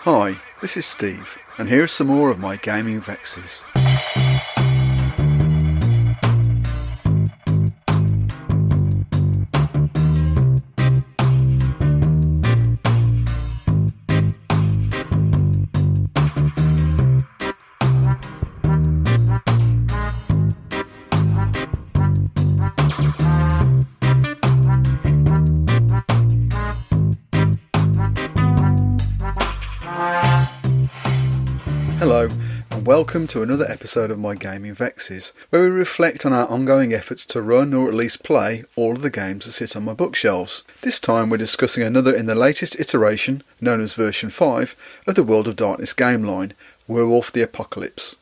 Hi, this is Steve, and here are some more of my gaming vexes. Hello, and welcome to another episode of my Gaming Vexes, where we reflect on our ongoing efforts to run or at least play all of the games that sit on my bookshelves. This time we're discussing another in the latest iteration, known as version 5, of the World of Darkness game line, Werewolf the Apocalypse.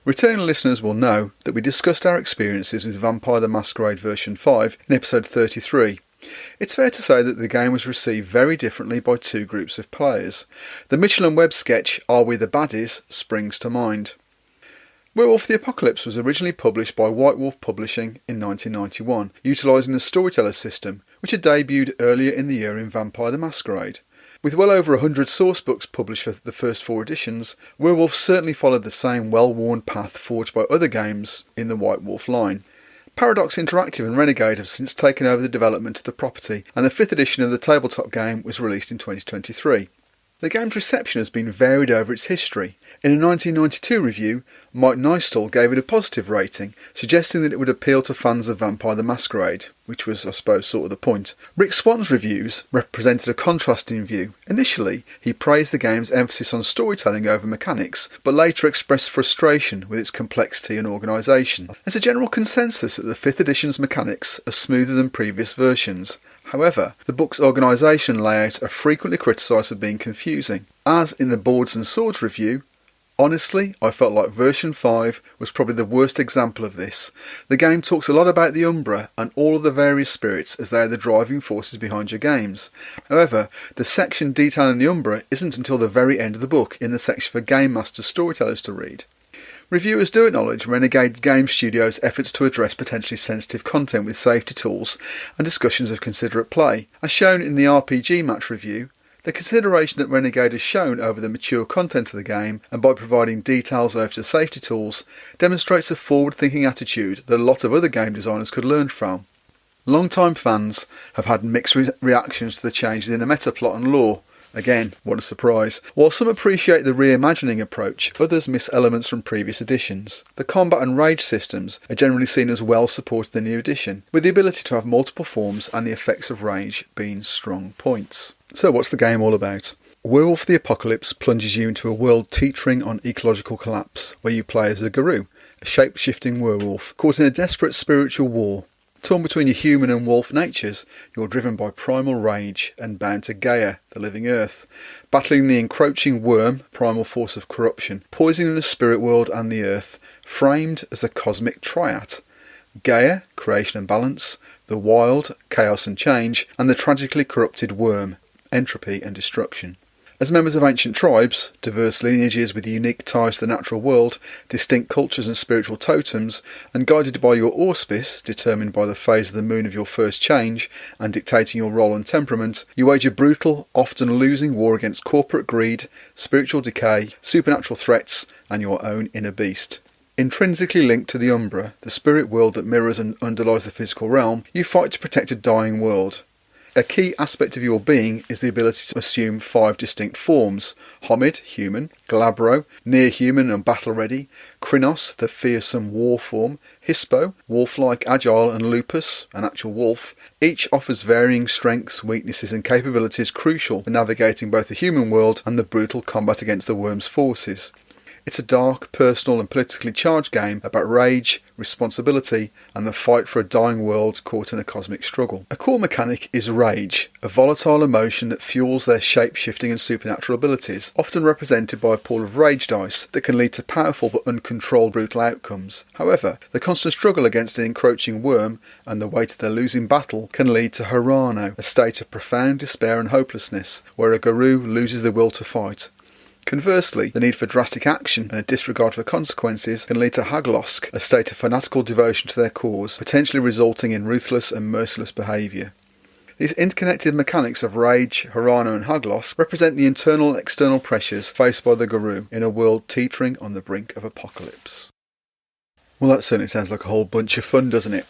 Returning listeners will know that we discussed our experiences with Vampire the Masquerade version 5 in episode 33. It's fair to say that the game was received very differently by two groups of players. The Mitchell and Webb sketch Are We the Baddies springs to mind. Werewolf the Apocalypse was originally published by White Wolf Publishing in 1991, utilising a storyteller system which had debuted earlier in the year in Vampire the Masquerade. With well over 100 sourcebooks published for the first 4 editions, Werewolf certainly followed the same well-worn path forged by other games in the White Wolf line. Paradox Interactive and Renegade have since taken over the development of the property, and the 5th edition of the tabletop game was released in 2023. The game's reception has been varied over its history. In a 1992 review, Mike Nystall gave it a positive rating, suggesting that it would appeal to fans of Vampire the Masquerade, which was, I suppose, sort of the point. Rick Swan's reviews represented a contrasting view. Initially, he praised the game's emphasis on storytelling over mechanics, but later expressed frustration with its complexity and organisation. There's a general consensus that the 5th edition's mechanics are smoother than previous versions. However, the book's organisation and layout are frequently criticised for being confusing. As in the Boards and Swords review, honestly, I felt like version 5 was probably the worst example of this. The game talks a lot about the Umbra and all of the various spirits as they are the driving forces behind your games. However, the section detailing the Umbra isn't until the very end of the book, in the section for Game Master storytellers to read. Reviewers do acknowledge Renegade Game Studios' efforts to address potentially sensitive content with safety tools and discussions of considerate play. As shown in the RPG Match review, the consideration that Renegade has shown over the mature content of the game, and by providing details over to safety tools, demonstrates a forward-thinking attitude that a lot of other game designers could learn from. Long-time fans have had mixed reactions to the changes in the meta plot and lore. Again, what a surprise. While some appreciate the reimagining approach, others miss elements from previous editions. The combat and rage systems are generally seen as well supported in the new edition, with the ability to have multiple forms and the effects of rage being strong points. So what's the game all about? Werewolf the Apocalypse plunges you into a world teetering on ecological collapse, where you play as a guru, a shape-shifting werewolf, caught in a desperate spiritual war. Torn between your human and wolf natures, you're driven by primal rage and bound to Gaia, the living earth, battling the encroaching worm, primal force of corruption, poisoning the spirit world and the earth, framed as the cosmic triad. Gaia, creation and balance, the wild, chaos and change, and the tragically corrupted worm, entropy and destruction. As members of ancient tribes, diverse lineages with unique ties to the natural world, distinct cultures and spiritual totems, and guided by your auspice, determined by the phase of the moon of your first change, and dictating your role and temperament, you wage a brutal, often losing war against corporate greed, spiritual decay, supernatural threats, and your own inner beast. Intrinsically linked to the Umbra, the spirit world that mirrors and underlies the physical realm, you fight to protect a dying world. A key aspect of your being is the ability to assume 5 distinct forms: Homid, human; Glabro, near-human and battle-ready; Krynos, the fearsome war form; Hispo, wolf-like, agile; and Lupus, an actual wolf. Each offers varying strengths, weaknesses and capabilities crucial for navigating both the human world and the brutal combat against the worm's forces. It's a dark, personal and politically charged game about rage, responsibility and the fight for a dying world caught in a cosmic struggle. A core mechanic is rage, a volatile emotion that fuels their shape-shifting and supernatural abilities, often represented by a pool of rage dice that can lead to powerful but uncontrolled brutal outcomes. However, the constant struggle against an encroaching worm and the weight of their losing battle can lead to Hirano, a state of profound despair and hopelessness, where a guru loses the will to fight. Conversely, the need for drastic action and a disregard for consequences can lead to Haglosk, a state of fanatical devotion to their cause, potentially resulting in ruthless and merciless behaviour. These interconnected mechanics of rage, Harana and Haglos represent the internal and external pressures faced by the Garou in a world teetering on the brink of apocalypse. Well, that certainly sounds like a whole bunch of fun, doesn't it?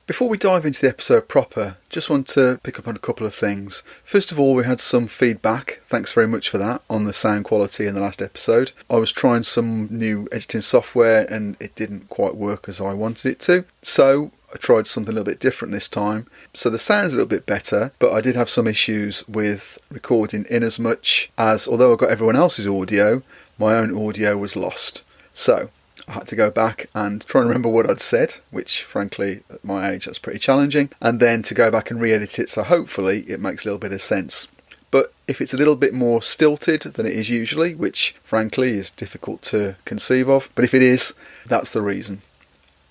Before we dive into the episode proper, just want to pick up on a couple of things. First of all, we had some feedback, thanks very much for that, on the sound quality in the last episode. I was trying some new editing software and it didn't quite work as I wanted it to, so I tried something a little bit different this time. So the sound's a little bit better, but I did have some issues with recording in as much as, although I got everyone else's audio, my own audio was lost. So I had to go back and try and remember what I'd said, which frankly at my age that's pretty challenging, and then to go back and re-edit it so hopefully it makes a little bit of sense. But if it's a little bit more stilted than it is usually, which frankly is difficult to conceive of, but if it is, that's the reason.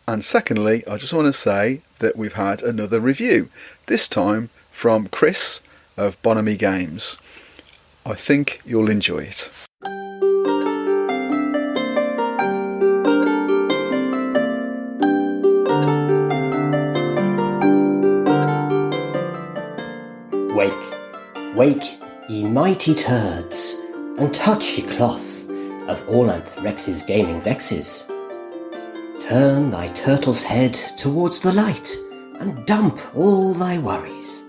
And secondly, I just want to say that we've had another review, this time from Chris of I'm Games. I think you'll enjoy it. Wake, wake, ye mighty turds, and touch ye cloth of Orlanth Rex's gaming vexes. Turn thy turtle's head towards the light, and dump all thy worries.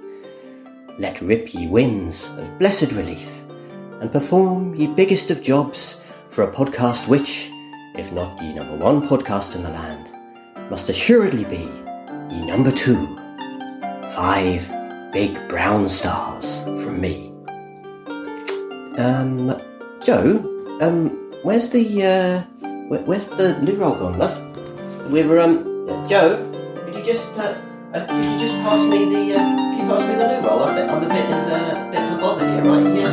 Let rip ye winds of blessed relief, and perform ye biggest of jobs for a podcast which, if not ye number one podcast in the land, must assuredly be ye number 2. 5 big brown stars from me. Joe, where's the loo roll gone, love? We were, Joe, could you just pass me the loo roll? I'm a bit of a bother here, right? Yeah.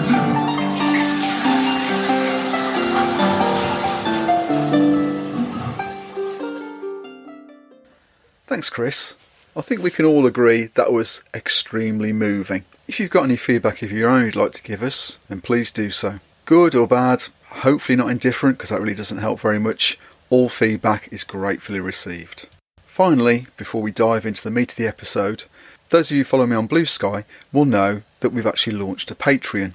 Thanks, Chris. I think we can all agree that was extremely moving. If you've got any feedback of your own you'd like to give us, then please do so. Good or bad, hopefully not indifferent, because that really doesn't help very much. All feedback is gratefully received. Finally, before we dive into the meat of the episode, those of you following me on Blue Sky will know that we've actually launched a Patreon.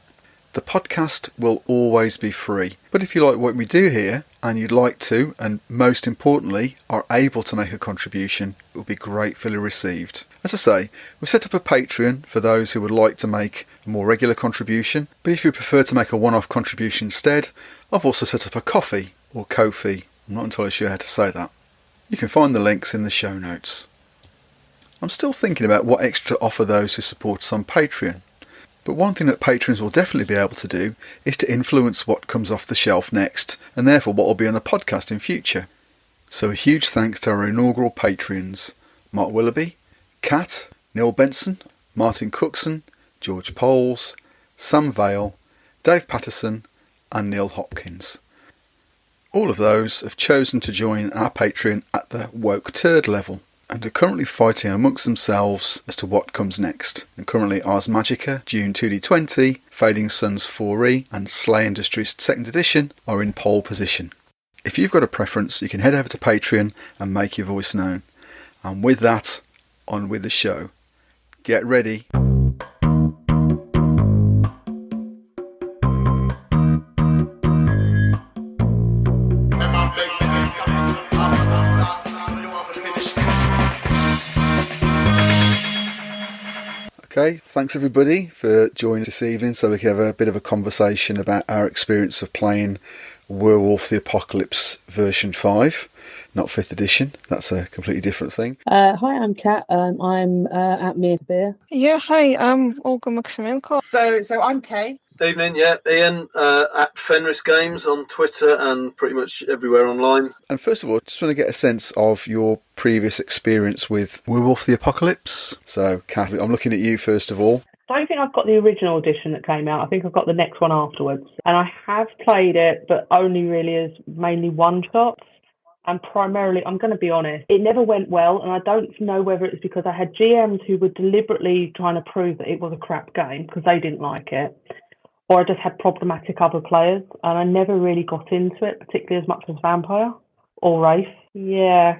The podcast will always be free, but if you like what we do here and you'd like to, and most importantly are able to make a contribution, it will be gratefully received. As I say, we've set up a Patreon for those who would like to make a more regular contribution, but if you prefer to make a one-off contribution instead, I've also set up a Ko-fi or Ko-fi. I'm not entirely sure how to say that. You can find the links in the show notes. I'm still thinking about what extra to offer those who support us on Patreon. But one thing that patrons will definitely be able to do is to influence what comes off the shelf next, and therefore what will be on the podcast in future. So a huge thanks to our inaugural Patreons: Mark Willoughby, Kat, Neil Benson, Martin Cookson, George Poles, Sam Vale, Dave Patterson and Neil Hopkins. All of those have chosen to join our Patreon at the woke turd level, and are currently fighting amongst themselves as to what comes next. And currently Ars Magica, Dune 2D20, Fading Suns 4E and Slay Industries 2nd edition are in pole position. If you've got a preference, you can head over to Patreon and make your voice known. And with that, on with the show. Get ready. Okay, thanks everybody for joining this evening so we can have a bit of a conversation about our experience of playing Werewolf the Apocalypse version 5, not 5th edition. That's a completely different thing. Hi, I'm Kat. I'm at Beer. Yeah, hi, I'm Olga Maximenko. So I'm Kay. Evening, yeah, Ian at Fenris Games on Twitter and pretty much everywhere online. And first of all, just want to get a sense of your previous experience with Werewolf the Apocalypse. So, Kat, I'm looking at you first of all. I don't think I've got the original edition that came out. I think I've got the next one afterwards. And I have played it, but only really as mainly one-shots. And primarily, I'm going to be honest, it never went well. And I don't know whether it's because I had GMs who were deliberately trying to prove that it was a crap game because they didn't like it, or I just had problematic other players. And I never really got into it, particularly as much as Vampire or Wraith. Yeah.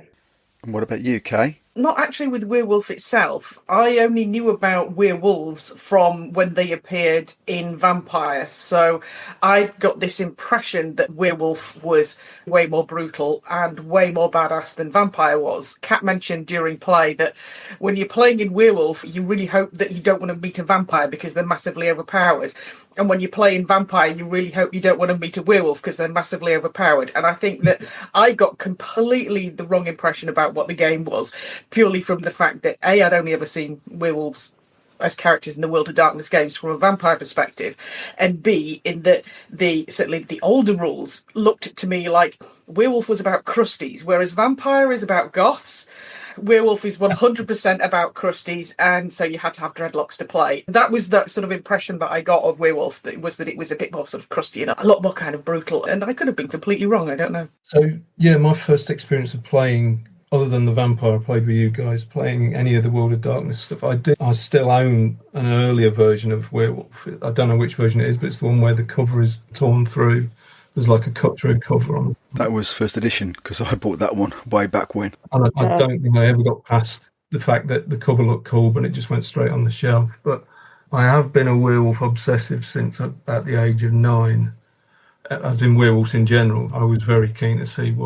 And what about you, Kay? not actually with Werewolf itself. I only knew about werewolves from when they appeared in Vampire. So I got this impression that Werewolf was way more brutal and way more badass than Vampire was. Kat mentioned during play that when you're playing in Werewolf, you really hope that you don't want to meet a vampire because they're massively overpowered. And when you play in Vampire, you really hope you don't want to meet a werewolf because they're massively overpowered. And I think that I got completely the wrong impression about what the game was, purely from the fact that A, I'd only ever seen werewolves as characters in the World of Darkness games from a vampire perspective, and B, in that certainly the older rules looked to me like Werewolf was about crusties, whereas Vampire is about goths. Werewolf is 100% about crusties, and so you had to have dreadlocks to play. That was the sort of impression that I got of Werewolf, that it was a bit more sort of crusty and a lot more kind of brutal, and I could have been completely wrong, I don't know. So, yeah, my first experience of playing, other than the Vampire I played with you guys, playing any of the World of Darkness stuff, I still own an earlier version of Werewolf. I don't know which version it is, but it's the one where the cover is torn through. There's like a cut-through cover on it. That was first edition, because I bought that one way back when. And I don't think I ever got past the fact that the cover looked cool, but it just went straight on the shelf. But I have been a werewolf obsessive since about the age of 9, as in werewolves in general. I was very keen to see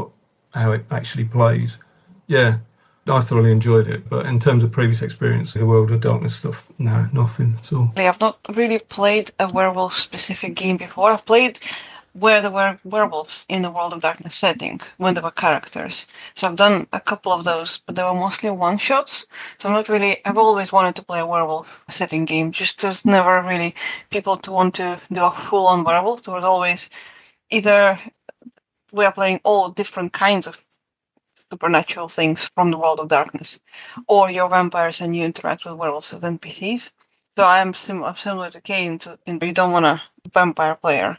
how it actually plays. Yeah, I thoroughly enjoyed it. But in terms of previous experience, the World of Darkness stuff, no, nothing at all. I've not really played a werewolf-specific game before. I've played where there were werewolves in the World of Darkness setting, when there were characters. So I've done a couple of those, but they were mostly one-shots. So I've always wanted to play a werewolf setting game, just there's never really people to want to do a full-on werewolf. There was always either we are playing all different kinds of supernatural things from the World of Darkness, or you're vampires and you interact with werewolves as NPCs. So I'm similar to Kane, in you don't want a vampire player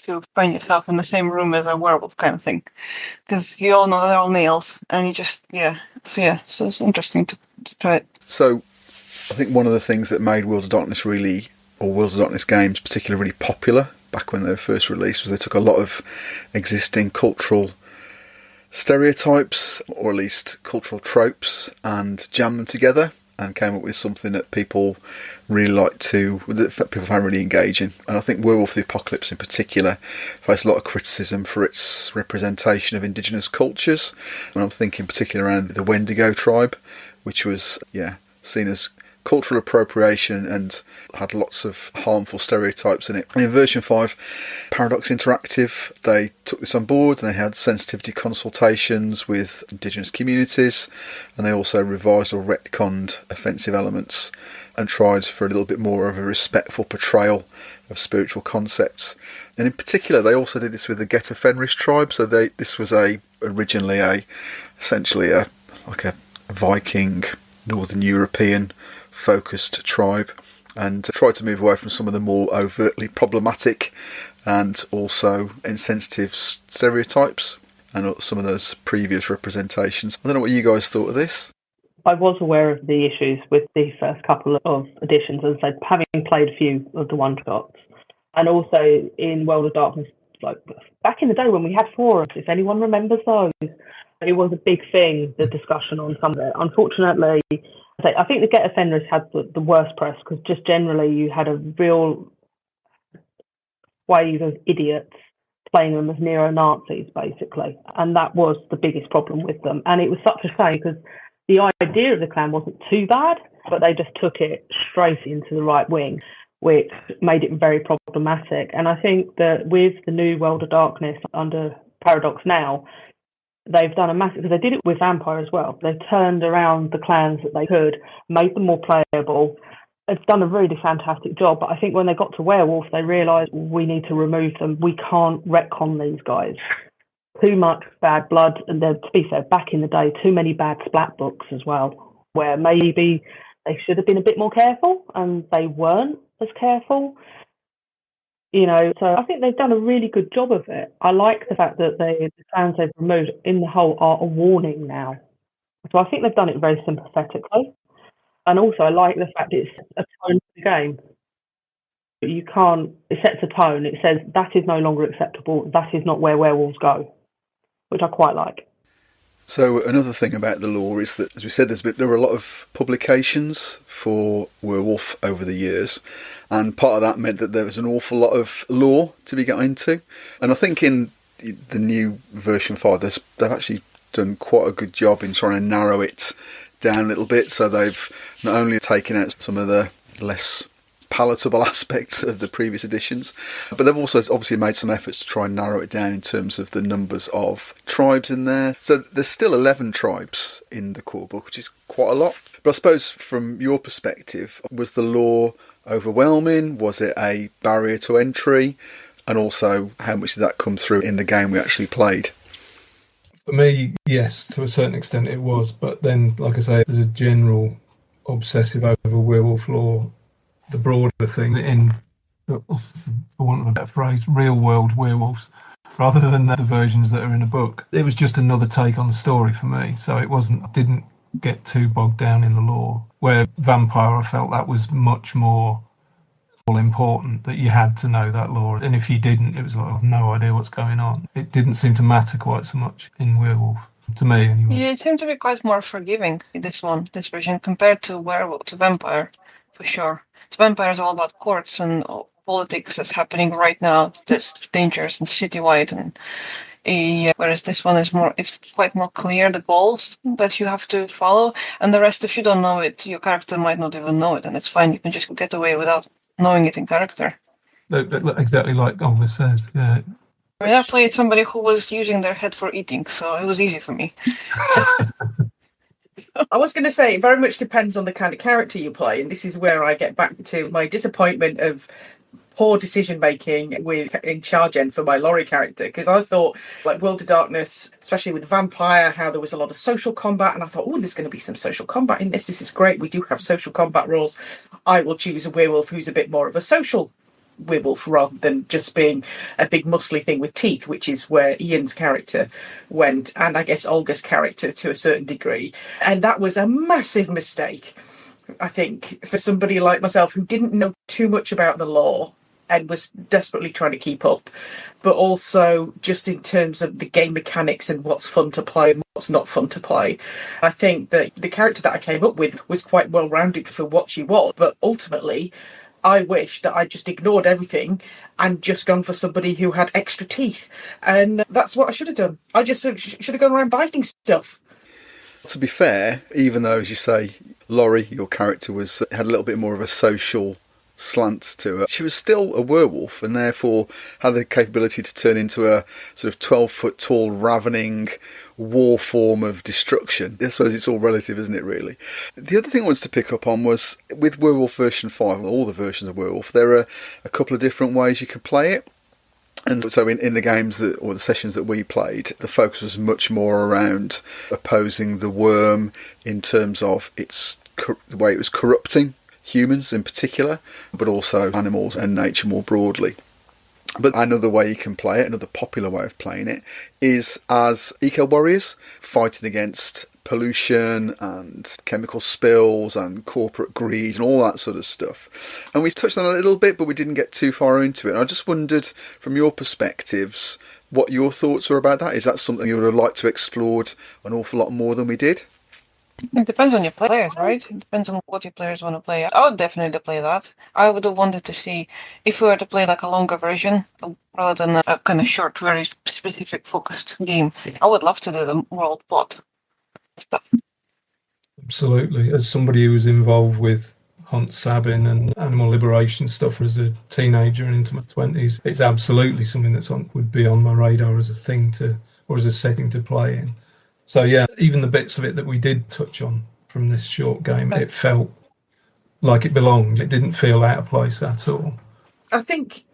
to find yourself in the same room as a werewolf kind of thing, because you all know they're all nails, and you just so it's interesting to try it. So I think one of the things that made World of Darkness World of Darkness games particularly really popular back when they were first released was they took a lot of existing cultural stereotypes, or at least cultural tropes, and jammed them together and came up with something that people found really engaging. And I think Werewolf the Apocalypse in particular faced a lot of criticism for its representation of indigenous cultures. And I'm thinking particularly around the Wendigo tribe, which was seen as cultural appropriation and had lots of harmful stereotypes in it. And in version 5, Paradox Interactive, they took this on board and they had sensitivity consultations with indigenous communities, and they also revised or retconned offensive elements and tried for a little bit more of a respectful portrayal of spiritual concepts. And in particular, they also did this with the Geta Fenris tribe. So this was originally essentially a Viking, Northern European focused tribe, and tried to move away from some of the more overtly problematic and also insensitive stereotypes and some of those previous representations. I don't know what you guys thought of this. I was aware of the issues with the first couple of editions, as I said, having played a few of the one-shots, and also in World of Darkness, like back in the day when we had forums, if anyone remembers those, it was a big thing, the discussion on some of it. Unfortunately, I think the Geta Fenris had the worst press, because just generally you had a real wave of idiots playing them as neo-Nazis, basically. And that was the biggest problem with them. And it was such a shame, because the idea of the clan wasn't too bad, but they just took it straight into the right wing, which made it very problematic. And I think that with the new World of Darkness under Paradox now, they've done a massive, because they did it with Vampire as well. They turned around the clans that they could, made them more playable. It's done a really fantastic job. But I think when they got to Werewolf, they realised we need to remove them. We can't retcon these guys. Too much bad blood. And to be fair, back in the day, too many bad splat books as well, where maybe they should have been a bit more careful and they weren't as careful. So I think they've done a really good job of it. I like the fact that the fans they've removed in the whole are a warning now. So I think they've done it very sympathetically. And also I like the fact it's a tone for the game. It sets a tone. It says that is no longer acceptable. That is not where werewolves go, which I quite like. So another thing about the lore is that, as we said, there were a lot of publications for Werewolf over the years, and part of that meant that there was an awful lot of lore to be got into. And I think in the new version 5, they've actually done quite a good job in trying to narrow it down a little bit. So they've not only taken out some of the less palatable aspects of the previous editions, but they've also obviously made some efforts to try and narrow it down in terms of the numbers of tribes in there. So there's still 11 tribes in the core book, which is quite a lot. But I suppose from your perspective, was the lore overwhelming? Was it a barrier to entry? And also, how much did that come through in the game we actually played? For me, yes, to a certain extent it was. But then, like I say, there's a general obsessive over werewolf lore. The broader thing in, for want of a better phrase, real world werewolves, rather than the versions that are in a book. It was just another take on the story for me. So I didn't get too bogged down in the lore. Where Vampire, I felt that was much more all important, that you had to know that lore. And if you didn't, it was like, I've no idea what's going on. It didn't seem to matter quite so much in Werewolf. To me, anyway. Yeah, it seemed to be quite more forgiving in this version, compared to Vampire, for sure. Vampire is all about courts and politics that's happening right now. There's dangers and citywide, and whereas this one is it's quite more clear, the goals that you have to follow, and the rest, if you don't know it, your character might not even know it, and it's fine. You can just get away without knowing it in character. Exactly like Oliver says, yeah. I mean, I played somebody who was using their head for eating, so it was easy for me. I was going to say, it very much depends on the kind of character you play, and this is where I get back to my disappointment of poor decision making in Chargen for my Laurie character, because I thought, like World of Darkness, especially with Vampire, how there was a lot of social combat, and I thought, oh, there's going to be some social combat in this. This is great. We do have social combat rules. I will choose a werewolf who's a bit more of a social werewolf rather than just being a big muscly thing with teeth, which is where Ian's character went, and I guess Olga's character to a certain degree. And that was a massive mistake, I think, for somebody like myself who didn't know too much about the lore and was desperately trying to keep up, but also just in terms of the game mechanics and what's fun to play and what's not fun to play. I think that the character that I came up with was quite well rounded for what she was, but ultimately I wish that I just ignored everything and just gone for somebody who had extra teeth. And that's what I should have done. I just should have gone around biting stuff. To be fair, even though, as you say, Laurie, your character, had a little bit more of a social slant to her, she was still a werewolf and therefore had the capability to turn into a sort of 12-foot tall, ravening war form of destruction. I suppose it's all relative, isn't it, really? The other thing I wanted to pick up on was, with Werewolf version 5, all the versions of Werewolf, there are a couple of different ways you could play it. And so in the games or the sessions that we played, the focus was much more around opposing the worm in terms of the way it was corrupting humans in particular, but also animals and nature more broadly. But another way you can play it, another popular way of playing it, is as eco-warriors, fighting against pollution and chemical spills and corporate greed and all that sort of stuff. And we touched on it a little bit, but we didn't get too far into it. And I just wondered, from your perspectives, what your thoughts were about that. Is that something you would have liked to explore an awful lot more than we did? It depends on your players, right? It depends on what your players want to play. I would definitely play that. I would have wanted to see if we were to play like a longer version rather than a kind of short, very specific focused game. I would love to do the world plot stuff. Absolutely. As somebody who was involved with Hunt Sabin and animal liberation stuff as a teenager and into my 20s, it's absolutely something would be on my radar as a thing or as a setting to play in. So yeah, even the bits of it that we did touch on from this short game, it felt like it belonged. It didn't feel out of place at all. I think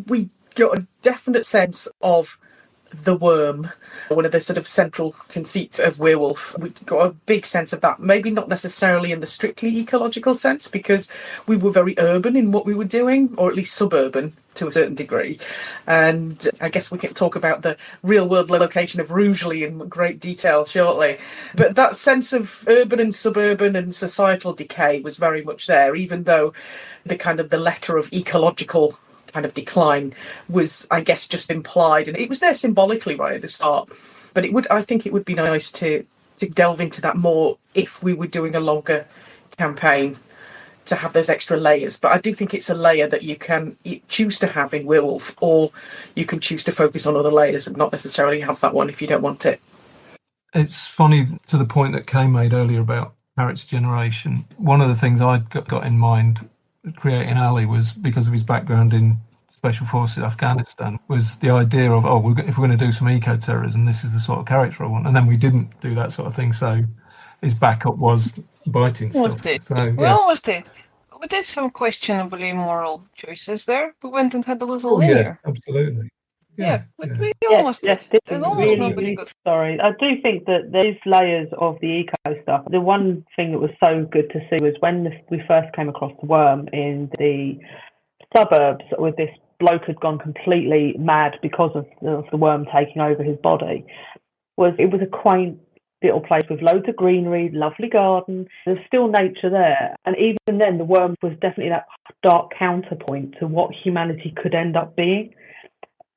we got a definite sense of the worm, one of the sort of central conceits of Werewolf. We got a big sense of that, maybe not necessarily in the strictly ecological sense, because we were very urban in what we were doing, or at least suburban to a certain degree. And I guess we can talk about the real world location of Rugeley in great detail shortly. But that sense of urban and suburban and societal decay was very much there, even though the letter of ecological kind of decline was, I guess, just implied, and it was there symbolically right at the start. But I think it would be nice to delve into that more if we were doing a longer campaign, to have those extra layers. But I do think it's a layer that you can choose to have in Werewolf, or you can choose to focus on other layers and not necessarily have that one if you don't want it. It's funny, to the point that Kay made earlier about character generation. One of the things I got in mind creating Ali was, because of his background in Special Forces Afghanistan, was the idea of, if we're going to do some eco-terrorism, this is the sort of character I want. And then we didn't do that sort of thing, so his backup was biting stuff. We almost did. We did some questionably moral choices there. We went and had a little linear. Yeah, absolutely. We almost did. There's almost nobody good. Sorry, I do think that there's layers of the eco stuff. The one thing that was so good to see was when we first came across the worm in the suburbs, with this bloke had gone completely mad because of the worm taking over his body. It was a quaint little place with loads of greenery, lovely garden. There's still nature there. And even then, the worm was definitely that dark counterpoint to what humanity could end up being,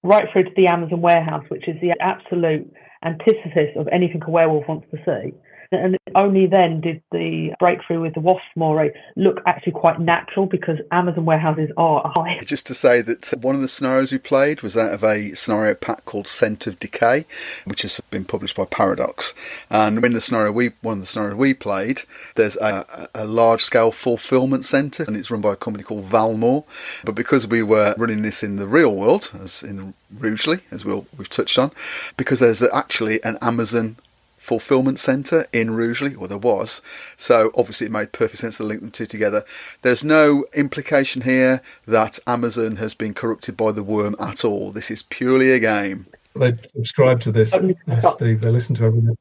right through to the Amazon warehouse, which is the absolute antithesis of anything a werewolf wants to see. And only then did the breakthrough with the wasp moray look actually quite natural, because Amazon warehouses are high. Just to say that one of the scenarios we played was out of a scenario pack called Scent of Decay, which has been published by Paradox. And one of the scenarios we played, there's a large-scale fulfillment centre, and it's run by a company called Valmore. But because we were running this in the real world, as in Rugeley, as we've touched on, because there's actually an Amazon fulfillment centre in Rugeley, or there was, so obviously it made perfect sense to link them two together. There's no implication here that Amazon has been corrupted by the worm at all. This is purely a game. They subscribe to this, Steve. They listen to everything.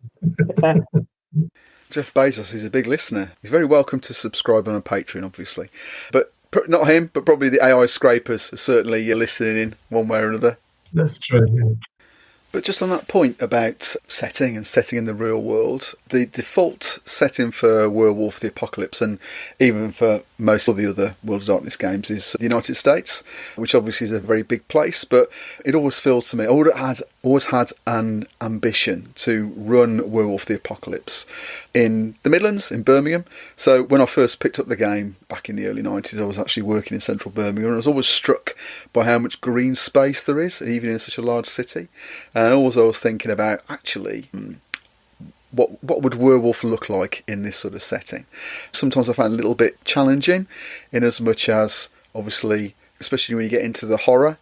Jeff Bezos is a big listener. He's very welcome to subscribe on a Patreon, obviously, but not him, but probably the AI scrapers are certainly listening in one way or another. That's true. Yeah. But just on that point about setting in the real world, the default setting for Werewolf the Apocalypse, and even for most of the other World of Darkness games, is the United States, which obviously is a very big place, but it always feels to me, always had an ambition to run Werewolf the Apocalypse in the Midlands, in Birmingham. So when I first picked up the game back in the early 90s, I was actually working in central Birmingham, and I was always struck by how much green space there is, even in such a large city. And also I was thinking about, actually, what would Werewolf look like in this sort of setting? Sometimes I find it a little bit challenging, in as much as, obviously, especially when you get into the horror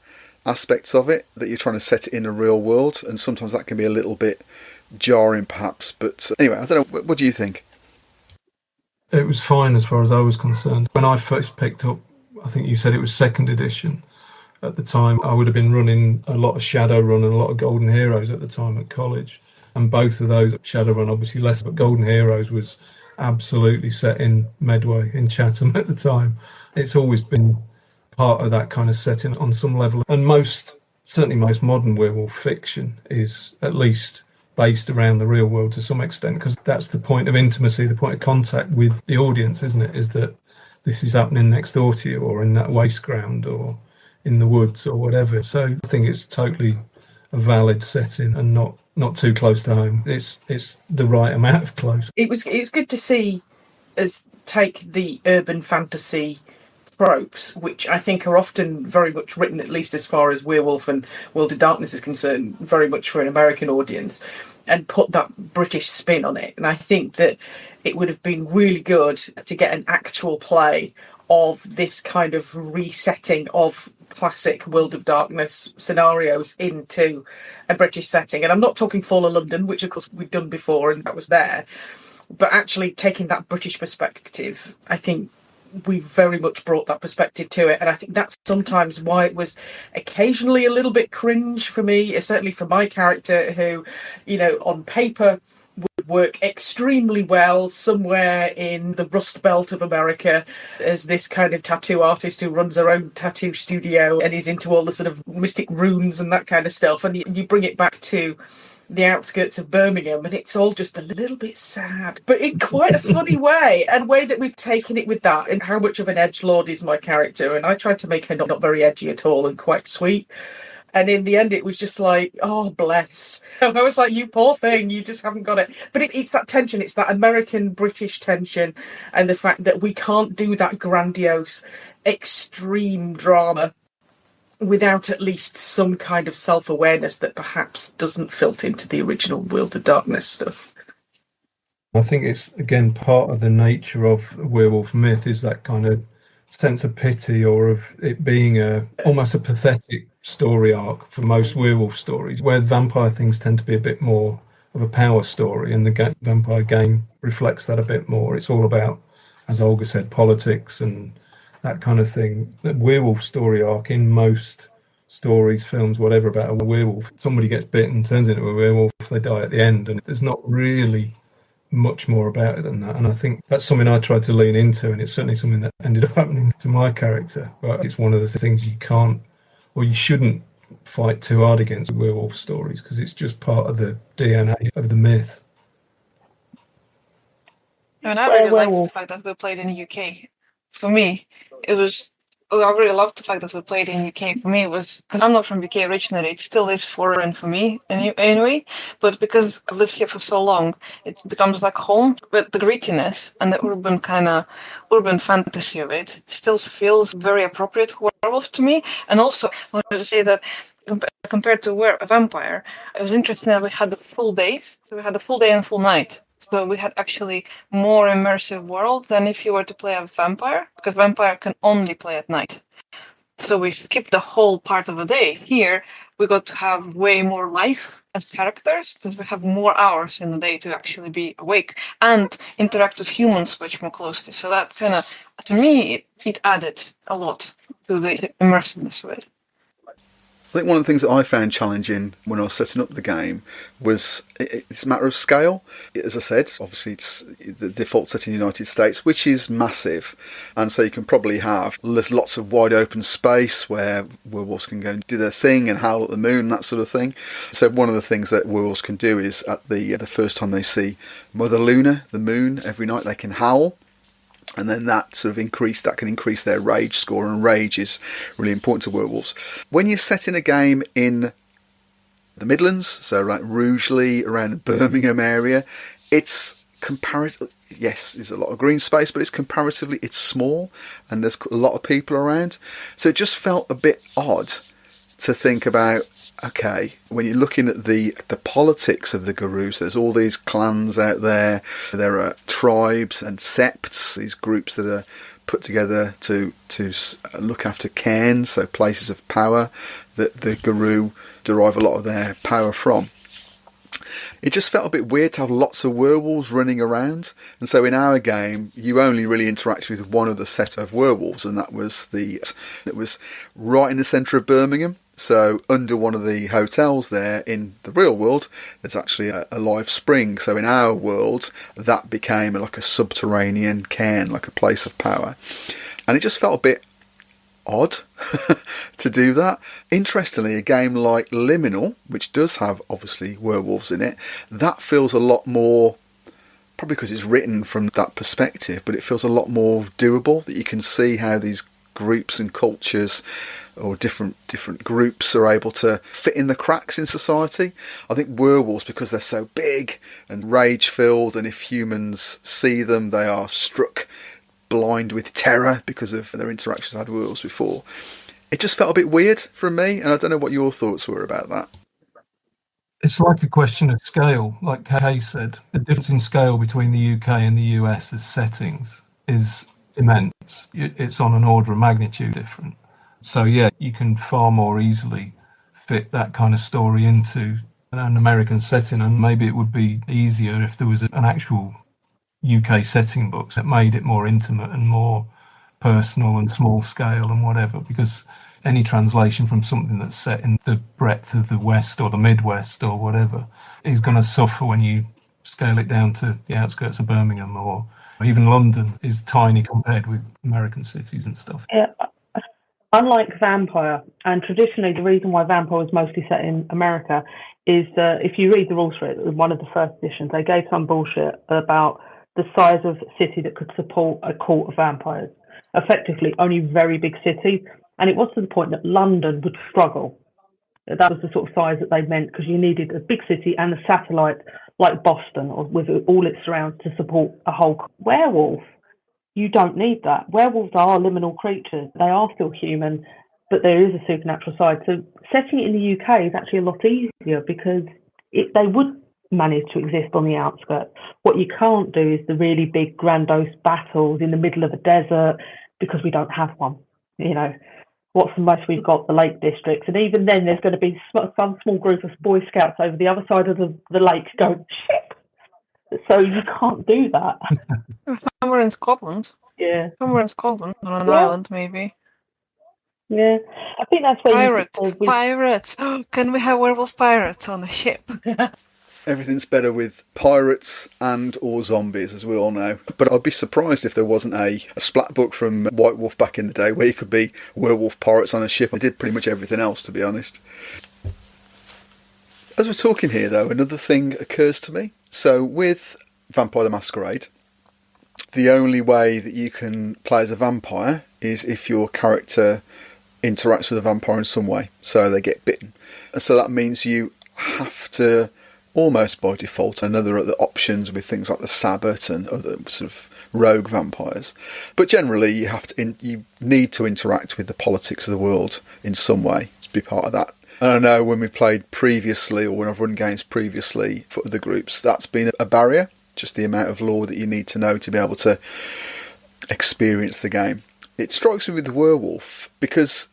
aspects of it, that you're trying to set it in a real world, and sometimes that can be a little bit jarring perhaps. But anyway, I don't know, what do you think? It was fine as far as I was concerned. When I first picked up, I think you said it was 2nd edition. At the time, I would have been running a lot of Shadowrun and a lot of Golden Heroes at the time at college. And both of those, Shadowrun obviously less, but Golden Heroes was absolutely set in Medway, in Chatham at the time. It's always been part of that kind of setting on some level. And certainly most modern werewolf fiction is at least based around the real world to some extent, because that's the point of intimacy, the point of contact with the audience, isn't it? Is that this is happening next door to you, or in that waste ground, or in the woods, or whatever. So I think it's totally a valid setting and not too close to home. It's the right amount of close. It's good to see us take the urban fantasy tropes, which I think are often very much written, at least as far as Werewolf and World of Darkness is concerned, very much for an American audience, and put that British spin on it. And I think that it would have been really good to get an actual play of this kind of resetting of classic World of Darkness scenarios into a British setting. And I'm not talking Fall of London, which of course we've done before and that was there, but actually taking that British perspective. I think we very much brought that perspective to it, and I think that's sometimes why it was occasionally a little bit cringe for me, certainly for my character, who, on paper would work extremely well somewhere in the Rust Belt of America as this kind of tattoo artist who runs her own tattoo studio and is into all the sort of mystic runes and that kind of stuff. And you bring it back to the outskirts of Birmingham and it's all just a little bit sad, but in quite a funny way, and way that we've taken it with that, and how much of an edgelord is my character. And I tried to make her not very edgy at all and quite sweet. And in the end, it was just like, oh, bless. I was like, you poor thing, you just haven't got it. But it's that tension, it's that American-British tension, and the fact that we can't do that grandiose, extreme drama without at least some kind of self-awareness that perhaps doesn't filter into the original World of Darkness stuff. I think it's, again, part of the nature of werewolf myth is that kind of sense of pity, or of it being almost a pathetic story arc for most werewolf stories, where vampire things tend to be a bit more of a power story, and the vampire game reflects that a bit more. It's all about, as Olga said, politics and that kind of thing. The werewolf story arc in most stories, films, whatever, about a werewolf, somebody gets bitten, turns into a werewolf, they die at the end, and there's not really much more about it than that. And I think that's something I tried to lean into, and it's certainly something that ended up happening to my character. But it's one of the things you can't, or you shouldn't, fight too hard against werewolf stories, because it's just part of the DNA of the myth. And I really liked the fact that we played in the UK. For me, it was. Oh, I really loved the fact that we played in UK. For me, it was because I'm not from UK originally. It still is foreign for me anyway. But because I've lived here for so long, it becomes like home. But the grittiness and the urban fantasy of it still feels very appropriate for werewolf to me. And also, I wanted to say that compared to a vampire, it was interesting that we had the full days. So we had the full day and full night. So we had actually more immersive world than if you were to play a vampire, because vampire can only play at night. So we skipped the whole part of the day. Here, we got to have way more life as characters, because we have more hours in the day to actually be awake and interact with humans much more closely. So that kind of, to me, it added a lot to the immersiveness of it. I think one of the things that I found challenging when I was setting up the game was it's a matter of scale. As I said, obviously it's the default set in the United States, which is massive. And so you can probably there's lots of wide open space where werewolves can go and do their thing and howl at the moon, that sort of thing. So one of the things that werewolves can do is at the first time they see Mother Luna, the moon, every night they can howl. And then that can increase their rage score, and rage is really important to werewolves. When you're setting a game in the Midlands, so like Rugeley, around the Birmingham area, it's comparatively, yes, there's a lot of green space, but it's small, and there's a lot of people around. So it just felt a bit odd to think about, okay, when you're looking at the politics of the Garus, there's all these clans out there. There are tribes and septs, these groups that are put together to look after cairns, so places of power that the Garu derive a lot of their power from. It just felt a bit weird to have lots of werewolves running around. And so in our game, you only really interacted with one other set of werewolves, and that was it was right in the centre of Birmingham. So under one of the hotels there in the real world, there's actually a live spring. So in our world, that became like a subterranean cairn, like a place of power. And it just felt a bit odd to do that. Interestingly, a game like Liminal, which does have obviously werewolves in it, that feels a lot more, probably because it's written from that perspective, but it feels a lot more doable, that you can see how these groups and cultures or different groups are able to fit in the cracks in society. I think werewolves, because they're so big and rage-filled, and if humans see them, they are struck blind with terror because of their interactions with werewolves before. It just felt a bit weird from me, and I don't know what your thoughts were about that. It's like a question of scale. Like Kay said, the difference in scale between the UK and the US as settings is immense. It's on an order of magnitude different. So yeah, you can far more easily fit that kind of story into an American setting, and maybe it would be easier if there was an actual UK setting book that made it more intimate and more personal and small scale and whatever, because any translation from something that's set in the breadth of the West or the Midwest or whatever is going to suffer when you scale it down to the outskirts of Birmingham, or even London is tiny compared with American cities and stuff. Yeah. Unlike Vampire, and traditionally the reason why Vampire was mostly set in America is that if you read the rules for it, in one of the first editions, they gave some bullshit about the size of city that could support a court of vampires. Effectively, only very big cities. And it was to the point that London would struggle. That was the sort of size that they meant, because you needed a big city and a satellite like Boston, or with all its surrounds, to support a whole werewolf. You don't need that. Werewolves are liminal creatures. They are still human, but there is a supernatural side. So setting it in the UK is actually a lot easier, because they would manage to exist on the outskirts. What you can't do is the really big, grandiose battles in the middle of a desert, because we don't have one. You know, what's the most we've got? The Lake Districts. And even then, there's going to be some small group of Boy Scouts over the other side of the lake going, shit. So you can't do that. Somewhere in Scotland. Yeah. Somewhere in Scotland, on an island, maybe. Yeah. I think that's where Pirates! Can we have werewolf pirates on the ship? Everything's better with pirates and or zombies, as we all know. But I'd be surprised if there wasn't a splat book from White Wolf back in the day where you could be werewolf pirates on a ship. They did pretty much everything else, to be honest. As we're talking here, though, another thing occurs to me. So with Vampire the Masquerade, the only way that you can play as a vampire is if your character interacts with a vampire in some way, so they get bitten. So that means you have to, almost by default, another other options with things like the Sabbat and other sort of rogue vampires. But generally, you need to interact with the politics of the world in some way to be part of that. And I know when we played previously, or when I've run games previously for other groups, that's been a barrier, just the amount of lore that you need to know to be able to experience the game. It strikes me with the werewolf, because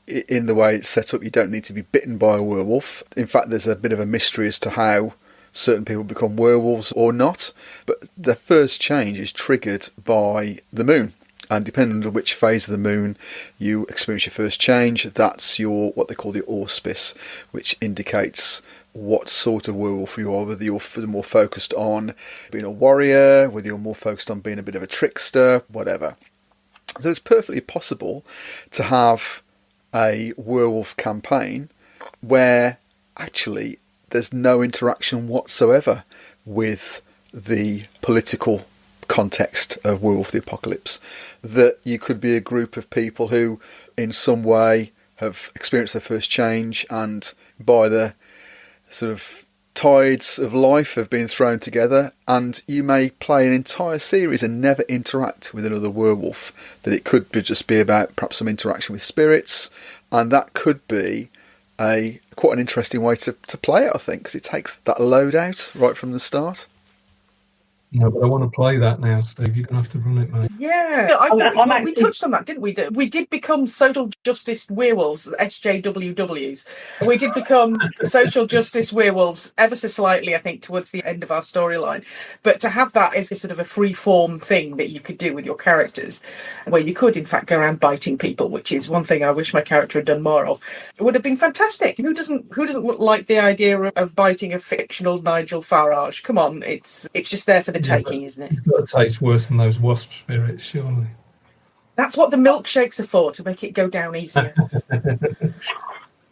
in the way it's set up, you don't need to be bitten by a werewolf. In fact, there's a bit of a mystery as to how certain people become werewolves or not. But the first change is triggered by the moon. And depending on which phase of the moon you experience your first change, that's your what they call the auspice, which indicates what sort of werewolf you are, whether you're more focused on being a warrior, whether you're more focused on being a bit of a trickster, whatever. So it's perfectly possible to have a werewolf campaign where actually there's no interaction whatsoever with the political context of Werewolf the Apocalypse, that you could be a group of people who in some way have experienced their first change, and by the sort of tides of life have been thrown together, and you may play an entire series and never interact with another werewolf. That it could just be about perhaps some interaction with spirits, and that could be quite an interesting way to play it, I think, because it takes that load out right from the start. No, but I want to play that now, Steve. You're going to have to run it, mate. Yeah, we touched on that, didn't we? We did become social justice werewolves, SJWWs. We did become social justice werewolves ever so slightly, I think, towards the end of our storyline. But to have that as a sort of a free-form thing that you could do with your characters, where you could, in fact, go around biting people, which is one thing I wish my character had done more of, it would have been fantastic. Who doesn't like the idea of biting a fictional Nigel Farage? Come on, it's just there for the taking, isn't it? It's got to taste worse than those wasp spirits, surely. That's what the milkshakes are for, to make it go down easier.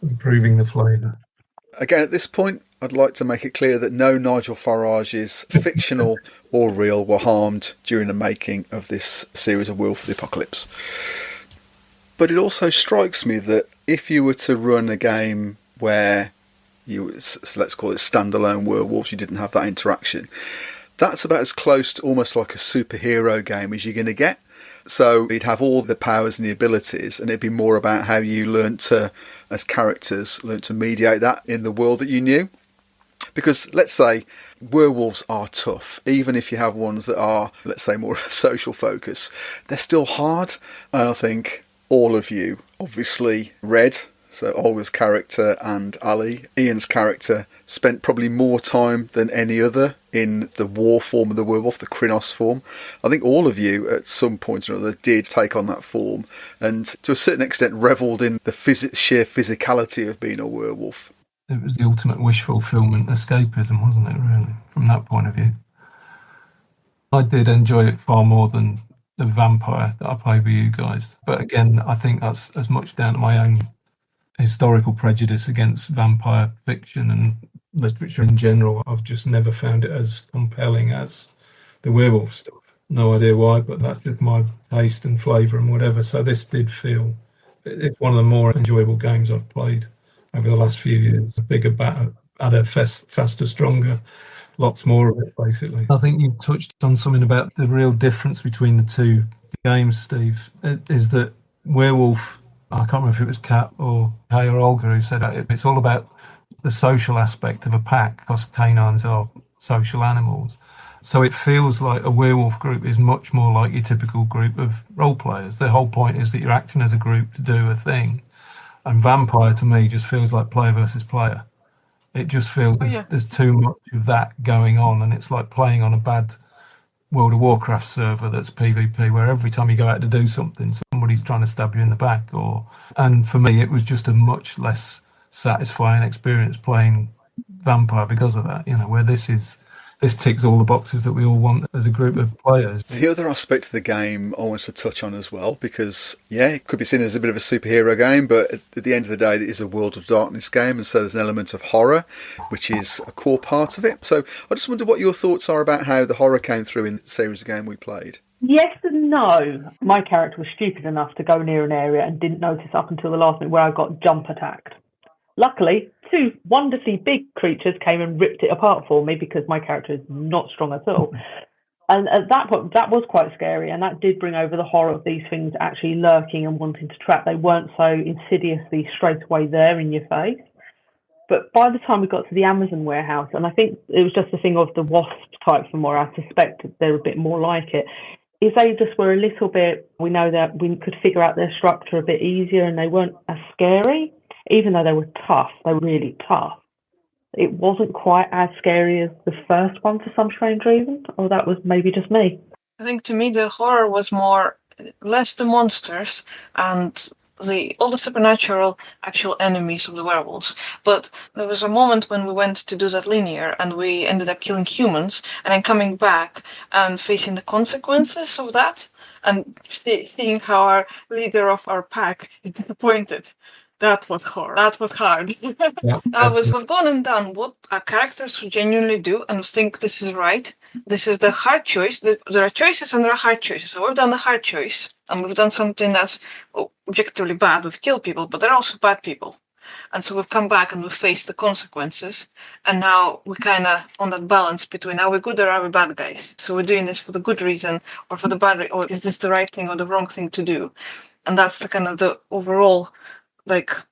Improving the flavour. Again, at this point, I'd like to make it clear that no Nigel Farages, fictional or real, were harmed during the making of this series of Werewolf of the Apocalypse. But it also strikes me that if you were to run a game where so let's call it standalone werewolves, you didn't have that interaction, that's about as close to almost like a superhero game as you're going to get. So you'd have all the powers and the abilities, and it'd be more about how you learnt to, as characters, learn to mediate that in the world that you knew. Because let's say werewolves are tough, even if you have ones that are, let's say, more of a social focus, they're still hard. And I think all of you obviously read, so Olga's character and Ali, Ian's character, spent probably more time than any other in the war form of the werewolf, the Krynos form. I think all of you at some point or other did take on that form, and to a certain extent revelled in the sheer physicality of being a werewolf. It was the ultimate wish fulfillment escapism, wasn't it, really, from that point of view? I did enjoy it far more than the vampire that I played with you guys. But again, I think that's as much down to my own historical prejudice against vampire fiction and literature in general. I've just never found it as compelling as the werewolf stuff. No idea why, but that's just my taste and flavour and whatever. So this did feel, it's one of the more enjoyable games I've played over the last few years. Bigger, better, faster, stronger, lots more of it, basically. I think you touched on something about the real difference between the two games, Steve, is that Werewolf, I can't remember if it was Kat or Kay or Olga who said it, it's all about the social aspect of a pack, because canines are social animals. So it feels like a werewolf group is much more like your typical group of role players. The whole point is that you're acting as a group to do a thing. And vampire, to me, just feels like player versus player. It just feels there's too much of that going on, and it's like playing on a bad World of Warcraft server that's PvP, where every time you go out to do something, somebody's trying to stab you in the back. And for me, it was just a much less satisfying experience playing vampire because of that. Where this ticks all the boxes that we all want as a group of players. The other aspect of the game I want to touch on as well, because, it could be seen as a bit of a superhero game, but at the end of the day, it is a World of Darkness game, and so there's an element of horror, which is a core part of it. So I just wonder what your thoughts are about how the horror came through in the series of game we played. Yes and no. My character was stupid enough to go near an area and didn't notice up until the last minute where I got jump attacked. Luckily, 2 wonderfully big creatures came and ripped it apart for me, because my character is not strong at all. And at that point, that was quite scary, and that did bring over the horror of these things actually lurking and wanting to trap. They weren't so insidiously straight away there in your face. But by the time we got to the Amazon warehouse, and I think it was just a thing of the wasp type from where I suspected they're a bit more like it, is they just were a little bit, we know that we could figure out their structure a bit easier, and they weren't as scary. Even though they were tough, they were really tough. It wasn't quite as scary as the first one for some strange reason, or that was maybe just me. I think to me the horror was less the monsters and all the supernatural actual enemies of the werewolves. But there was a moment when we went to do that linear and we ended up killing humans, and then coming back and facing the consequences of that, and seeing how our leader of our pack is disappointed. That was hard. That was hard. We've gone and done what our characters genuinely do and think this is right. This is the hard choice. There are choices and there are hard choices. So we've done the hard choice, and we've done something that's objectively bad. We've killed people, but they're also bad people. And so we've come back and we've faced the consequences. And now we're kind of on that balance between are we good or are we bad guys? So we're doing this for the good reason or for the bad, or is this the right thing or the wrong thing to do? And that's the kind of the overall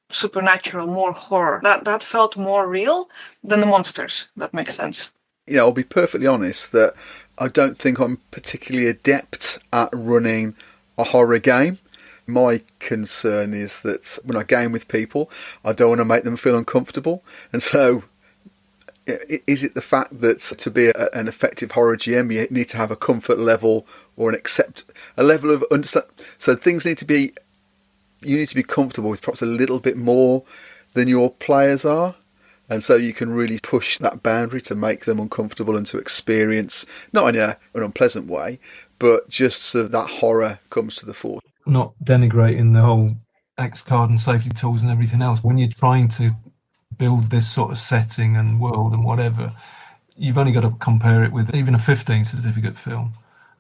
supernatural, more horror. That felt more real than the monsters. That makes sense. I'll be perfectly honest that I don't think I'm particularly adept at running a horror game. My concern is that when I game with people, I don't want to make them feel uncomfortable. And so is it the fact that to be an effective horror GM, you need to have a comfort level or a level of understand? So things you need to be comfortable with perhaps a little bit more than your players are, and so you can really push that boundary to make them uncomfortable and to experience, not in an unpleasant way, but just so that horror comes to the fore. Not denigrating the whole X card and safety tools and everything else. When you're trying to build this sort of setting and world and whatever, you've only got to compare it with even a 15 certificate film,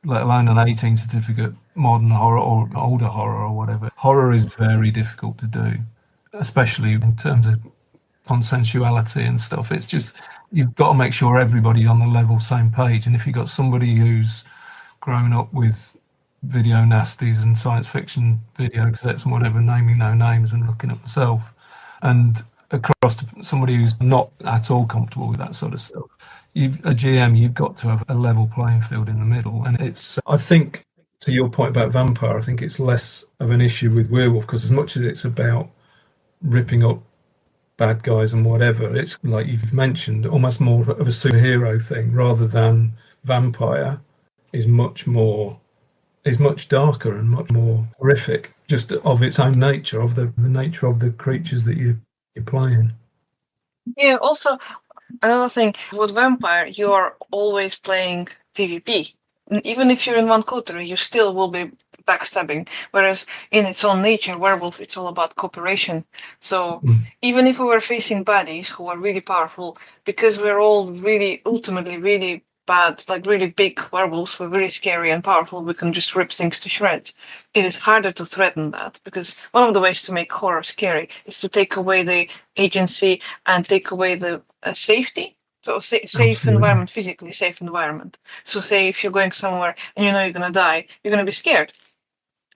let alone an 18 certificate modern horror or older horror or whatever. Horror is very difficult to do, especially in terms of consensuality and stuff. It's just, you've got to make sure everybody's on the level same page. And if you've got somebody who's grown up with video nasties and science fiction video cassettes and whatever, naming no names and looking at myself, and across to somebody who's not at all comfortable with that sort of stuff, a GM, you've got to have a level playing field in the middle. And it's, I think, to your point about vampire, I think it's less of an issue with werewolf, because as much as it's about ripping up bad guys and whatever, it's like you've mentioned, almost more of a superhero thing, rather than vampire is much darker and much more horrific, just of its own nature, of the nature of the creatures that you're playing. Yeah, also another thing, with vampire, you're always playing PvP. Even if you're in one coterie, you still will be backstabbing. Whereas in its own nature, werewolf, it's all about cooperation. So even if we were facing baddies who are really powerful, because we're all really, ultimately, really bad, like really big werewolves were really scary and powerful, we can just rip things to shreds. It is harder to threaten that, because one of the ways to make horror scary is to take away the agency and take away the safety. So safe Absolutely. environment, physically safe environment. So say if you're going somewhere and you know you're going to die, you're going to be scared.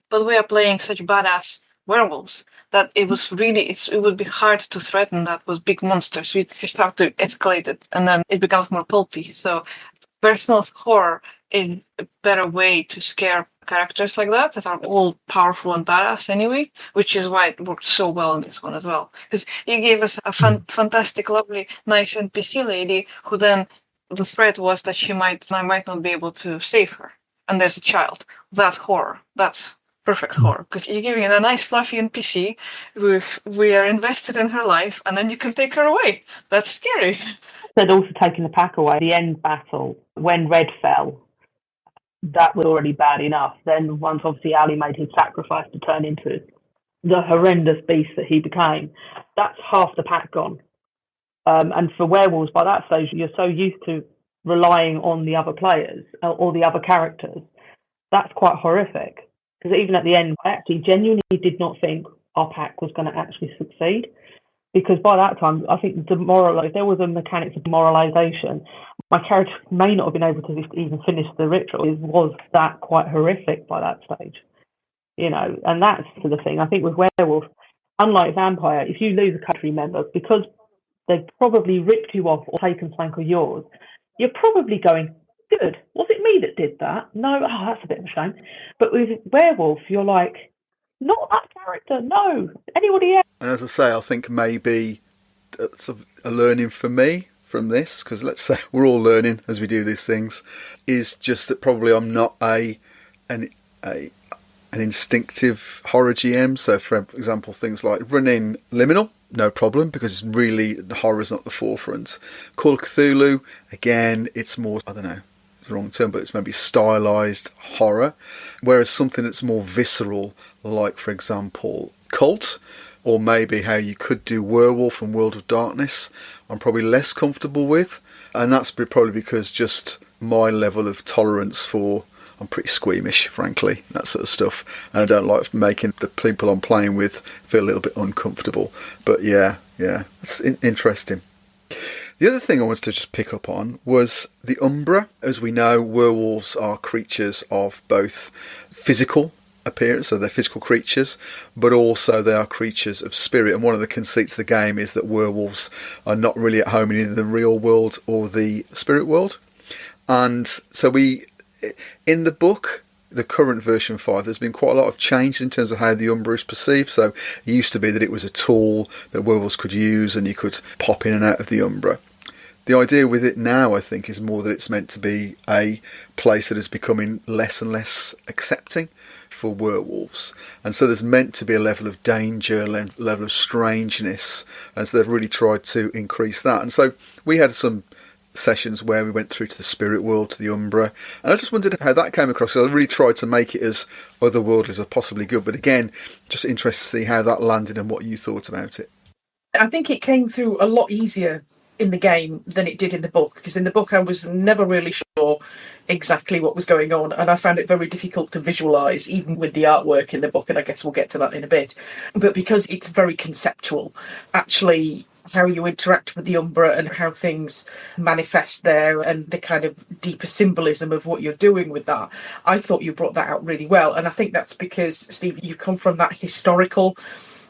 But we are playing such badass werewolves that it would be hard to threaten that with big monsters. We just have to escalate it, and then it becomes more pulpy. So personal horror is a better way to scare characters like that are all powerful and badass anyway, which is why it worked so well in this one as well. Because you gave us a fantastic, lovely, nice NPC lady who then the threat was that I might not be able to save her, and there's a child. That's horror. That's perfect horror, because you're giving it a nice fluffy NPC we are invested in her life, and then you can take her away. That's scary. They'd also taken the pack away. The end battle, when Red fell, that was already bad enough. Then once obviously Ali made his sacrifice to turn into the horrendous beast that he became, that's half the pack gone. And for werewolves, by that stage, you're so used to relying on the other players or the other characters. That's quite horrific. Because even at the end, I actually genuinely did not think our pack was going to actually succeed. Because by that time, I think there was a mechanics of demoralisation. My character may not have been able to even finish the ritual. It was that quite horrific by that stage. And that's the thing. I think with Werewolf, unlike Vampire, if you lose a country member, because they've probably ripped you off or taken something of yours, you're probably going, good, was it me that did that? No, that's a bit of a shame. But with Werewolf, you're like, not that character, no, anybody else. And as I say, I think maybe that's a learning for me from this, because let's say we're all learning as we do these things, is just that probably I'm not an instinctive horror GM. So for example, things like running Liminal, no problem, because really the horror is not the forefront. Call of Cthulhu, again, it's more, I don't know, it's the wrong term, but it's maybe stylized horror, whereas something that's more visceral, like for example Cult, or maybe how you could do Werewolf and World of Darkness, I'm probably less comfortable with, and that's probably because just my level of tolerance for, I'm pretty squeamish, frankly, that sort of stuff, and I don't like making the people I'm playing with feel a little bit uncomfortable. But yeah, it's interesting. The other thing I wanted to just pick up on was the Umbra. As we know, werewolves are creatures of both physical appearance, so they're physical creatures, but also they are creatures of spirit. And one of the conceits of the game is that werewolves are not really at home in either the real world or the spirit world. And so in the book, the current version 5, there's been quite a lot of change in terms of how the Umbra is perceived. So it used to be that it was a tool that werewolves could use and you could pop in and out of the Umbra. The idea with it now, I think, is more that it's meant to be a place that is becoming less and less accepting for werewolves. And so there's meant to be a level of danger, level of strangeness, and so they've really tried to increase that. And so we had some sessions where we went through to the spirit world, to the Umbra, and I just wondered how that came across. So I really tried to make it as otherworldly as possibly good, but again, just interested to see how that landed and what you thought about it. I think it came through a lot easier in the game than it did in the book, because in the book I was never really sure exactly what was going on, and I found it very difficult to visualise, even with the artwork in the book, and I guess we'll get to that in a bit. But because it's very conceptual, actually how you interact with the Umbra and how things manifest there and the kind of deeper symbolism of what you're doing with that, I thought you brought that out really well. And I think that's because, Steve, you come from that historical,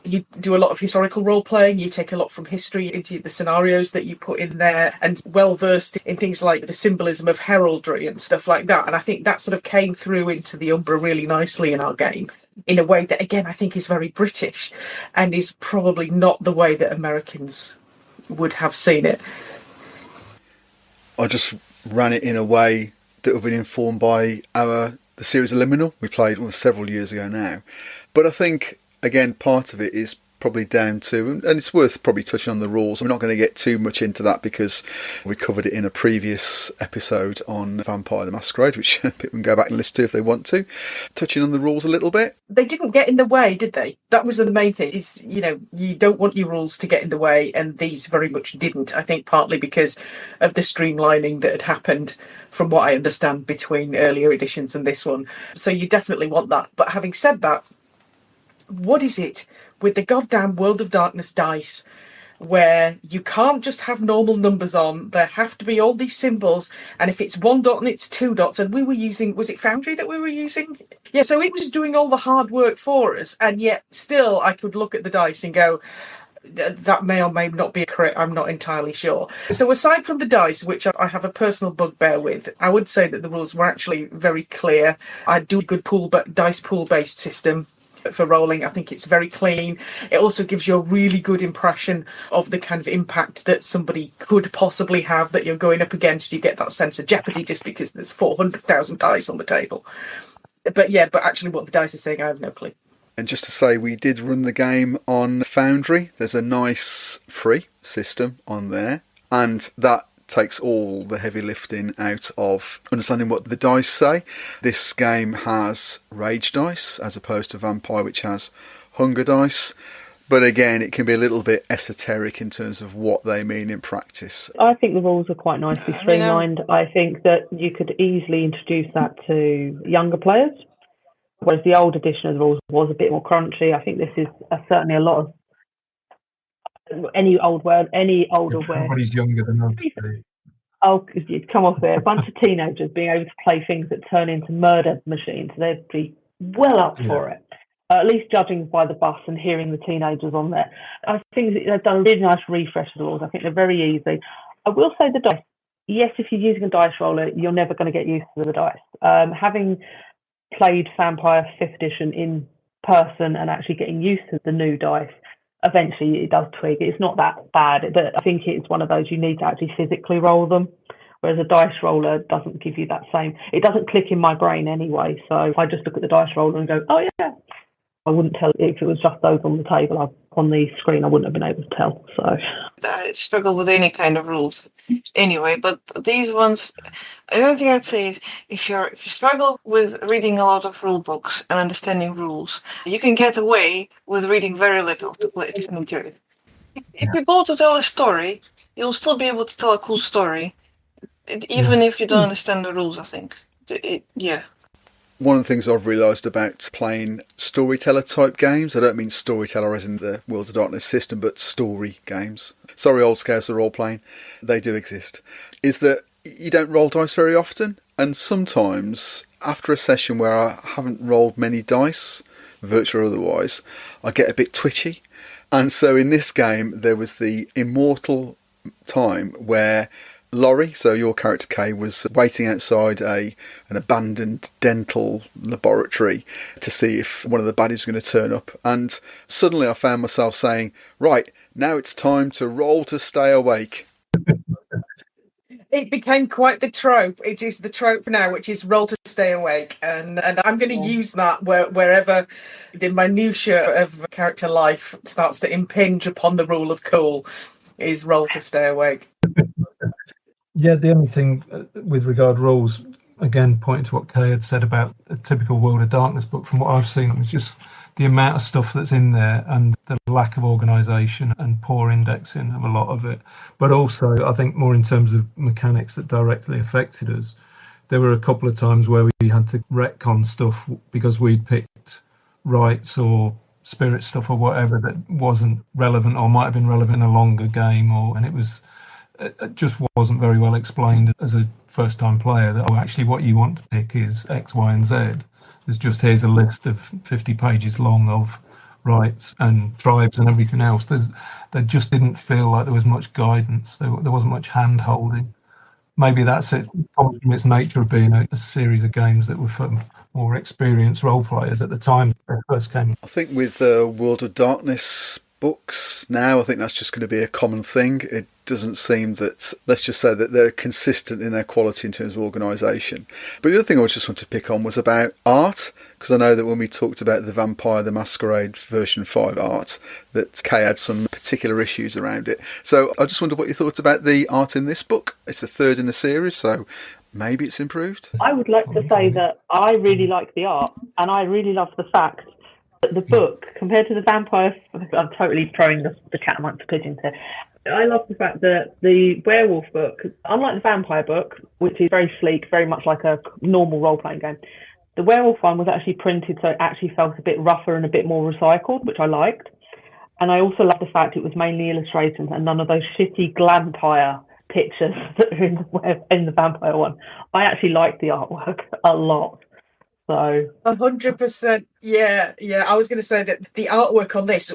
you do a lot of historical role playing, you take a lot from history into the scenarios that you put in there, and well versed in things like the symbolism of heraldry and stuff like that. And I think that sort of came through into the Umbra really nicely in our game, in a way that, again, I think is very British and is probably not the way that Americans would have seen it. I just ran it in a way that would have been informed by the series of Liminal we played several years ago now. But I think, again, part of it is probably down to, and it's worth probably touching on the rules. I'm not going to get too much into that because we covered it in a previous episode on Vampire the Masquerade, which people can go back and listen to if they want to. Touching on the rules a little bit. They didn't get in the way, did they? That was the main thing, is, you don't want your rules to get in the way, and these very much didn't. I think partly because of the streamlining that had happened, from what I understand, between earlier editions and this one. So you definitely want that. But having said that, what is it with the goddamn World of Darkness dice where you can't just have normal numbers on? There have to be all these symbols, and if it's 1 dot and it's 2 dots, and we were using, was it Foundry that we were using? Yeah, so it was doing all the hard work for us, and yet still I could look at the dice and go, that may or may not be correct, I'm not entirely sure. So aside from the dice, which I have a personal bugbear with, I would say that the rules were actually very clear. I do a good dice pool based system for rolling. I think it's very clean. It also gives you a really good impression of the kind of impact that somebody could possibly have that you're going up against. You get that sense of jeopardy just because there's 400,000 dice on the table. But actually what the dice are saying, I have no clue. And just to say, we did run the game on Foundry. There's a nice free system on there, and that takes all the heavy lifting out of understanding what the dice say. This game has rage dice as opposed to Vampire, which has hunger dice. But again, it can be a little bit esoteric in terms of what they mean in practice. I think the rules are quite nicely streamlined. I think that you could easily introduce that to younger players, whereas the old edition of the rules was a bit more crunchy. I think this is certainly a lot of any older word. Everybody's younger than us. Oh, you'd come off there. A bunch of teenagers being able to play things that turn into murder machines. They'd be well up for it. At least judging by the bus and hearing the teenagers on there. I think they've done a really nice refresh of the rules. I think they're very easy. I will say the dice. Yes, if you're using a dice roller, you're never going to get used to the dice. Having played Vampire 5th edition in person and actually getting used to the new dice, eventually it does twig. It's not that bad, but I think it's one of those you need to actually physically roll them, whereas a dice roller doesn't give you that same. It doesn't click in my brain anyway, so if I just look at the dice roller and go, oh yeah, I wouldn't tell if it was just those on the table. On the screen, I wouldn't have been able to tell. So I struggle with any kind of rules anyway, but these ones, the only thing I'd say is if you struggle with reading a lot of rule books and understanding rules, you can get away with reading very little to play it and enjoy it. If you go to tell a story, you'll still be able to tell a cool story, even if you don't understand the rules, I think. One of the things I've realised about playing storyteller type games, I don't mean storyteller as in the World of Darkness system, but story games. Sorry, Old Scouts are role playing. They do exist. Is that you don't roll dice very often. And sometimes after a session where I haven't rolled many dice, virtual or otherwise, I get a bit twitchy. And so in this game, there was the immortal time where Laurie, so your character Kay, was waiting outside an abandoned dental laboratory to see if one of the baddies was going to turn up. And suddenly I found myself saying, right, now it's time to roll to stay awake. It became quite the trope. It is the trope now, which is roll to stay awake. And I'm going to use that wherever the minutiae of character life starts to impinge upon the rule of cool, is roll to stay awake. Yeah, the only thing with regard rules, again, pointing to what Kay had said about a typical World of Darkness book, from what I've seen, it was just the amount of stuff that's in there and the lack of organisation and poor indexing of a lot of it. But also, I think more in terms of mechanics that directly affected us. There were a couple of times where we had to retcon stuff because we'd picked rights or spirit stuff or whatever that wasn't relevant or might have been relevant in a longer game, and it just wasn't very well explained as a first-time player that, actually what you want to pick is X, Y, and Z. There's just, here's a list of 50 pages long of rights and tribes and everything else. There just didn't feel like there was much guidance. There wasn't much hand-holding. Maybe that's it. Comes from its nature of being a series of games that were for more experienced role players at the time they first came. I think with World of Darkness books now, I think that's just going to be a common thing. doesn't seem that, let's just say that they're consistent in their quality in terms of organisation. But the other thing I just wanted to pick on was about art, because I know that when we talked about the Vampire the Masquerade version 5 art, that Kay had some particular issues around it. So I just wondered what you thought about the art in this book. It's the third in the series, so maybe it's improved. I would like to say that I really like the art, and I really love the fact that the book, compared to the Vampire, I'm totally throwing the cat amongst the pigeons here. I love the fact that the Werewolf book, unlike the Vampire book, which is very sleek, very much like a normal role-playing game, the Werewolf one was actually printed so it actually felt a bit rougher and a bit more recycled, which I liked. And I also love the fact it was mainly illustrations and none of those shitty glampire pictures that are in the Vampire one. I actually liked the artwork a lot. So 100%. Yeah. I was going to say that the artwork on this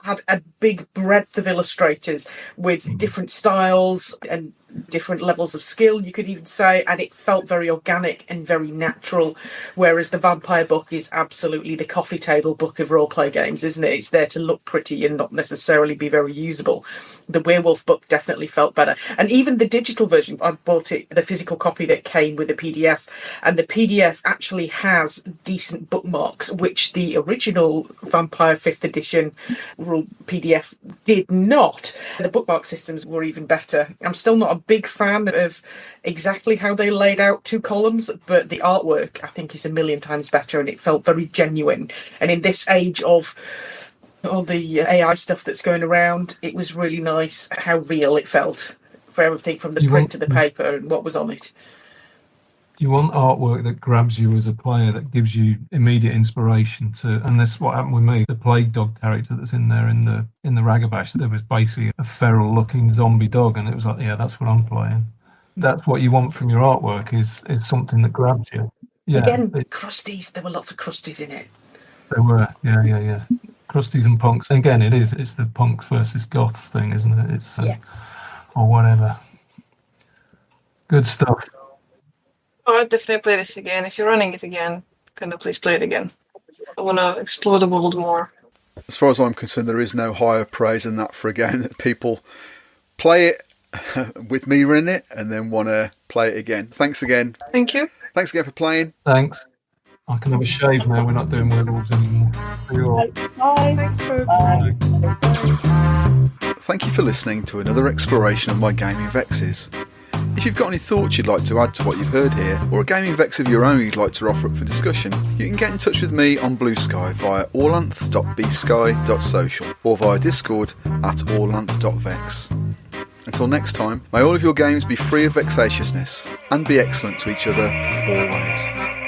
had a big breadth of illustrators with different styles and different levels of skill, you could even say, and it felt very organic and very natural, whereas the Vampire book is absolutely the coffee table book of role-play games, isn't it? It's there to look pretty and not necessarily be very usable. The Werewolf book definitely felt better. And even the digital version, I bought it, the physical copy that came with the PDF, and the PDF actually has decent bookmarks, which the original Vampire 5th edition rule PDF did not. The bookmark systems were even better. I'm still not a big fan of exactly how they laid out two columns, but the artwork I think is a million times better, and it felt very genuine. And in this age of all the AI stuff that's going around, it was really nice how real it felt for everything from the print to the paper and what was on it. You want artwork that grabs you as a player, that gives you immediate inspiration to, and that's what happened with me. The plague dog character that's in there in the Ragabash, there was basically a feral looking zombie dog, and it was like, yeah, that's what I'm playing. That's what you want from your artwork, is something that grabs you. Yeah. Again, crusties, there were lots of crusties in it. There were, yeah. Crusties and punks. And again, it's the punks versus goths thing, isn't it? It's or whatever. Good stuff. I'll definitely play this again. If you're running it again, can you please play it again? I want to explore the world more. As far as I'm concerned, there is no higher praise than that for a game that people play it with me in it and then want to play it again. Thanks again. Thank you. Thanks again for playing. Thanks. I can have a shave now. We're not doing werewolves anymore. bye. Thanks, folks. Bye. Thank you for listening to another exploration of my gaming vexes. If you've got any thoughts you'd like to add to what you've heard here, or a gaming vex of your own you'd like to offer up for discussion, you can get in touch with me on Blue Sky via orlanth.bsky.social or via Discord at orlanth.vex. Until next time, may all of your games be free of vexatiousness and be excellent to each other always.